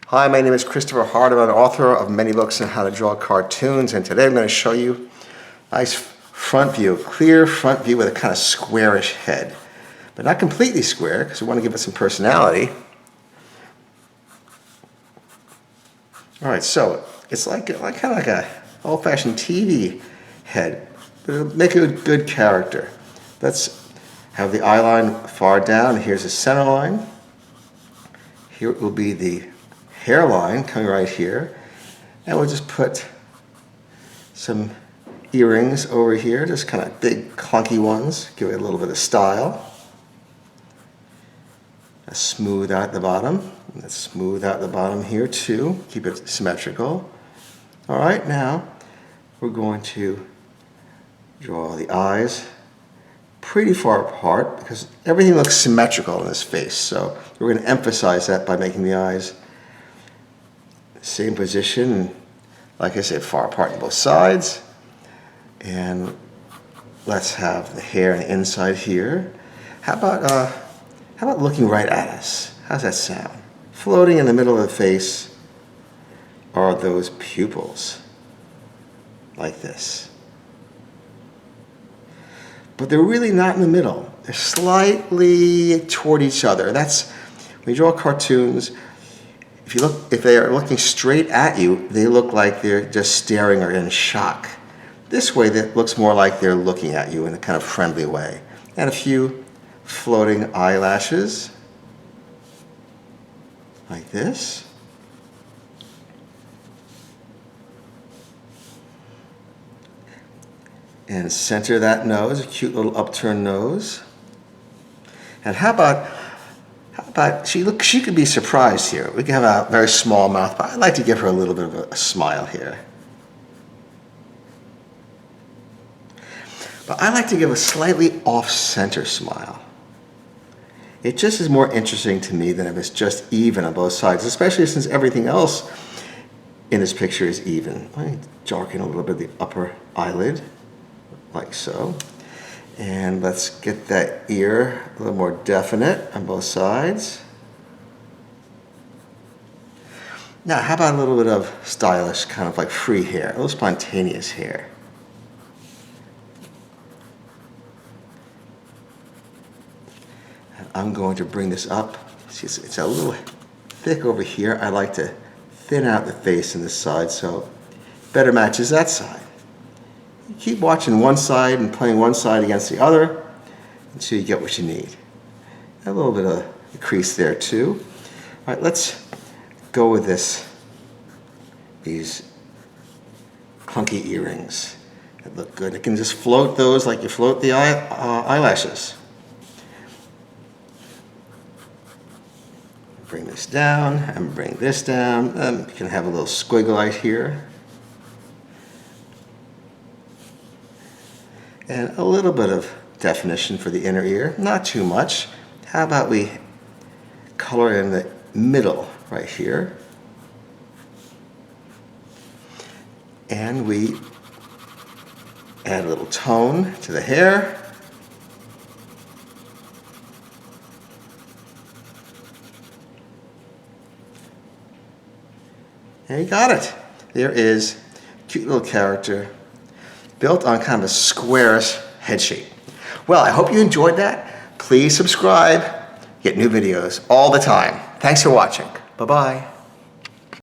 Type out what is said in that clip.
Hi, my name is Christopher Hart. I'm an author of many books on how to draw cartoons, and today I'm going to show you a nice front view, clear front view with a kind of squarish head. But not completely square, because we want to give it some personality. Alright, so it's kind of like a old-fashioned TV head, but it'll make a good character. Let's have the eye line far down. Here's the center line. Here will be the hairline coming right here, and we'll just put some earrings over here, just kind of big clunky ones, give it a little bit of style. Smooth out the bottom. Let's smooth out the bottom here too, keep it symmetrical. Alright, now we're going to draw the eyes pretty far apart because everything looks symmetrical in this face, so we're going to emphasize that by making the eyes same position, and like I said, far apart on both sides. And let's have the hair on the inside here. How about looking right at us? How's that sound? Floating in the middle of the face are those pupils, like this. But they're really not in the middle. They're slightly toward each other. That's when you draw cartoons. If they are looking straight at you, they look like they're just staring or in shock. This way, that looks more like they're looking at you in a kind of friendly way. And a few floating eyelashes, like this. And center that nose, a cute little upturned nose. And how about she could be surprised here. We can have a very small mouth, but I'd like to give her a little bit of a smile here. But I like to give a slightly off-center smile. It just is more interesting to me than if it's just even on both sides, especially since everything else in this picture is even. Let me darken a little bit of the upper eyelid, like so. And let's get that ear a little more definite on both sides. Now, how about a little bit of stylish, kind of like free hair, a little spontaneous hair. And I'm going to bring this up. See, it's a little thick over here. I like to thin out the face on this side so it better matches that side. Keep watching one side and playing one side against the other until you get what you need. A little bit of a crease there too. All right, let's go with these clunky earrings that look good. You can just float those like you float the eyelashes. Bring this down and bring this down. You can have a little squiggle right here. And a little bit of definition for the inner ear, not too much. How about we color in the middle right here. And we add a little tone to the hair. And you got it. There is a cute little character built on kind of a squarish head shape. Well, I hope you enjoyed that. Please subscribe. Get new videos all the time. Thanks for watching. Bye-bye.